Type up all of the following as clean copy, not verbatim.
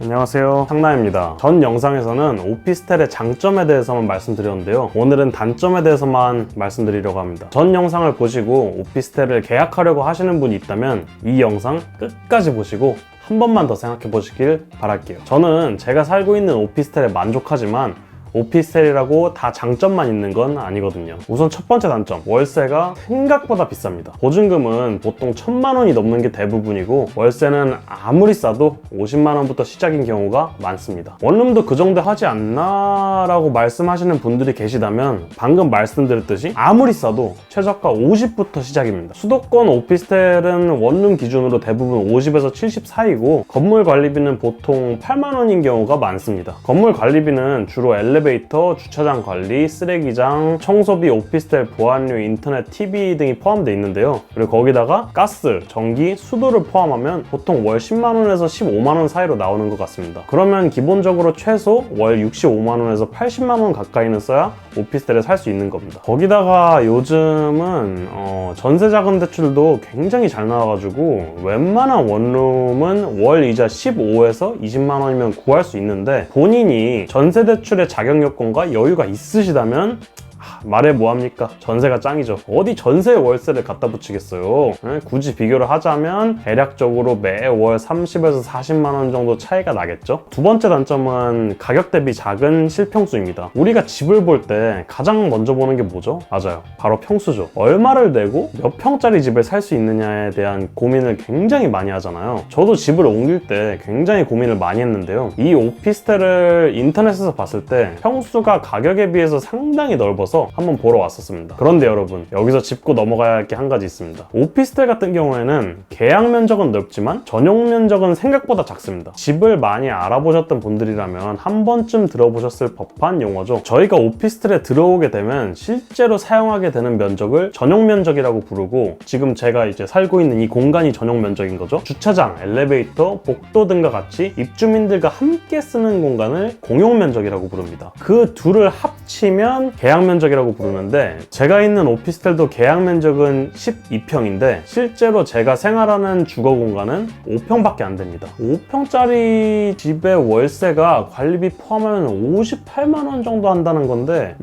안녕하세요, 상나입니다. 전 영상에서는 오피스텔의 장점에 대해서만 말씀드렸는데요, 오늘은 단점에 대해서만 말씀드리려고 합니다. 전 영상을 보시고 오피스텔을 계약하려고 하시는 분이 있다면 이 영상 끝까지 보시고 한 번만 더 생각해 보시길 바랄게요. 저는 제가 살고 있는 오피스텔에 만족하지만 오피스텔이라고 다 장점만 있는 건 아니거든요. 우선 첫 번째 단점, 월세가 생각보다 비쌉니다. 보증금은 보통 1000만 원이 넘는 게 대부분이고 월세는 아무리 싸도 50만 원부터 시작인 경우가 많습니다. 원룸도 그 정도 하지 않나 라고 말씀하시는 분들이 계시다면 방금 말씀드렸듯이 아무리 싸도 최저가 50부터 시작입니다. 수도권 오피스텔은 원룸 기준으로 대부분 50에서 70 사이고 건물 관리비는 보통 8만 원인 경우가 많습니다. 건물 관리비는 주로 엘리베이터, 주차장 관리, 쓰레기장, 청소비, 오피스텔 보안료, 인터넷, TV 등이 포함되어 있는데요. 그리고 거기다가 가스, 전기, 수도를 포함하면 보통 월 10만원에서 15만원 사이로 나오는 것 같습니다. 그러면 기본적으로 최소 월 65만원에서 80만원 가까이는 써야 오피스텔에 살 수 있는 겁니다. 거기다가 요즘은 전세자금 대출도 굉장히 잘 나와가지고 웬만한 원룸은 월 이자 15에서 20만원이면 구할 수 있는데 본인이 전세 대출의 자격 요건과 여유가 있으시다면 말해 뭐합니까? 전세가 짱이죠. 어디 전세 월세를 갖다 붙이겠어요. 굳이 비교를 하자면 대략적으로 매월 30에서 40만원 정도 차이가 나겠죠. 두 번째 단점은 가격 대비 작은 실평수입니다. 우리가 집을 볼 때 가장 먼저 보는 게 뭐죠? 맞아요, 바로 평수죠. 얼마를 내고 몇 평짜리 집을 살 수 있느냐에 대한 고민을 굉장히 많이 하잖아요. 저도 집을 옮길 때 굉장히 고민을 많이 했는데요, 이 오피스텔을 인터넷에서 봤을 때 평수가 가격에 비해서 상당히 넓어서 한번 보러 왔었습니다. 그런데 여러분, 여기서 짚고 넘어가야 할 게 한 가지 있습니다. 오피스텔 같은 경우에는 계약 면적은 넓지만 전용 면적은 생각보다 작습니다. 집을 많이 알아보셨던 분들이라면 한 번쯤 들어보셨을 법한 용어죠. 저희가 오피스텔에 들어오게 되면 실제로 사용하게 되는 면적을 전용 면적이라고 부르고, 지금 제가 이제 살고 있는 이 공간이 전용 면적인 거죠. 주차장, 엘리베이터, 복도 등과 같이 입주민들과 함께 쓰는 공간을 공용 면적이라고 부릅니다. 그 둘을 합치면 계약 면적이라고 부르는데, 제가 있는 오피스텔도 계약 면적은 12평인데 실제로 제가 생활하는 주거 공간은 5평밖에 안 됩니다. 5평짜리 집의 월세가 관리비 포함하면 58만 원 정도 한다는 건데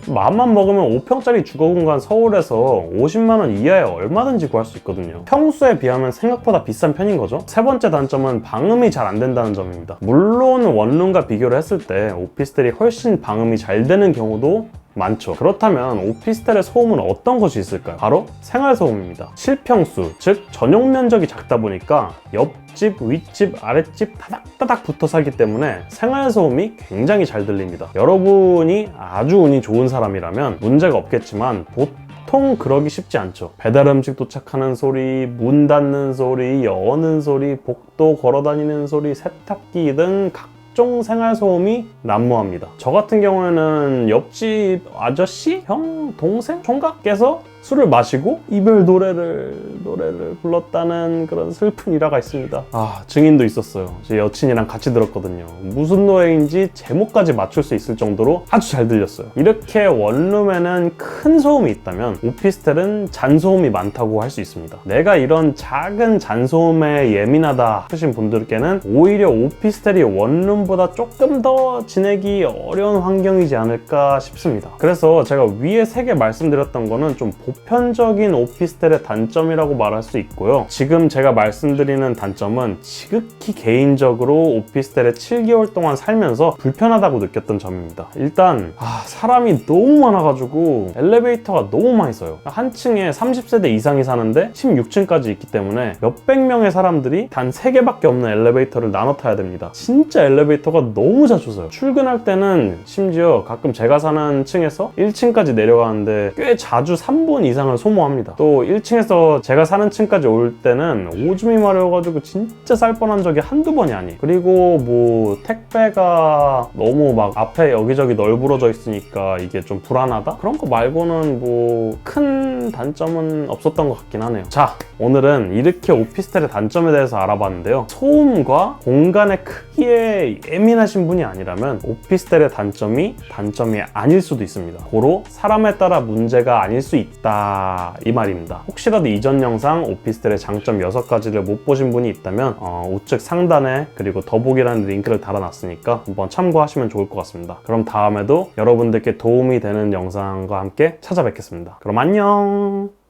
마음만 먹으면 5평짜리 주거 공간 서울에서 50만 원 이하에 얼마든지 구할 수 있거든요. 평수에 비하면 생각보다 비싼 편인 거죠. 세 번째 단점은 방음이 잘 안 된다는 점입니다. 물론 원룸과 비교를 했을 때 오피스텔이 훨씬 방음이 잘 되는 경우도 많죠. 그렇다면 오피스텔의 소음은 어떤 것이 있을까요? 바로 생활소음입니다. 실평수, 즉 전용 면적이 작다 보니까 옆집, 윗집, 아랫집 타닥타닥 붙어 살기 때문에 생활소음이 굉장히 잘 들립니다. 여러분이 아주 운이 좋은 사람이라면 문제가 없겠지만 보통 그러기 쉽지 않죠. 배달 음식 도착하는 소리, 문 닫는 소리, 여는 소리, 복도 걸어다니는 소리, 세탁기 등 각종 생활소음이 난무합니다. 저 같은 경우에는 옆집 아저씨, 형, 동생, 총각께서 술을 마시고 이별 노래를 불렀다는 그런 슬픈 일화가 있습니다. 증인도 있었어요. 제 여친이랑 같이 들었거든요. 무슨 노래인지 제목까지 맞출 수 있을 정도로 아주 잘 들렸어요. 이렇게 원룸에는 큰 소음이 있다면 오피스텔은 잔소음이 많다고 할 수 있습니다. 내가 이런 작은 잔소음에 예민하다 하신 분들께는 오히려 오피스텔이 원룸보다 조금 더 지내기 어려운 환경이지 않을까 싶습니다. 그래서 제가 위에 3개 말씀드렸던 거는 좀 보편적인 오피스텔의 단점이라고 말할 수 있고요. 지금 제가 말씀드리는 단점은 지극히 개인적으로 오피스텔에 7개월 동안 살면서 불편하다고 느꼈던 점입니다. 일단 사람이 너무 많아가지고 엘리베이터가 너무 많이 써요. 한 층에 30세대 이상이 사는데 16층까지 있기 때문에 몇백 명의 사람들이 단 3개밖에 없는 엘리베이터를 나눠 타야 됩니다. 진짜 엘리베이터가 너무 자주 써요. 출근할 때는 심지어 가끔 제가 사는 층에서 1층까지 내려가는데 꽤 자주 3분 이상을 소모합니다. 또 1층에서 제가 사는 층까지 올 때는 오줌이 마려워가지고 진짜 쌀 뻔한 적이 한두 번이 아니에요. 그리고 뭐 택배가 너무 막 앞에 여기저기 널브러져 있으니까 이게 좀 불안하다? 그런 거 말고는 뭐 큰 단점은 없었던 것 같긴 하네요. 자, 오늘은 이렇게 오피스텔의 단점에 대해서 알아봤는데요. 소음과 공간의 크기에 예민하신 분이 아니라면 오피스텔의 단점이 아닐 수도 있습니다. 고로 사람에 따라 문제가 아닐 수 있다 있다 이 말입니다. 혹시라도 이전 영상 오피스텔의 장점 6가지를 못 보신 분이 있다면 우측 상단에 그리고 더보기라는 링크를 달아놨으니까 한번 참고하시면 좋을 것 같습니다. 그럼 다음에도 여러분들께 도움이 되는 영상과 함께 찾아뵙겠습니다. 그럼 안녕.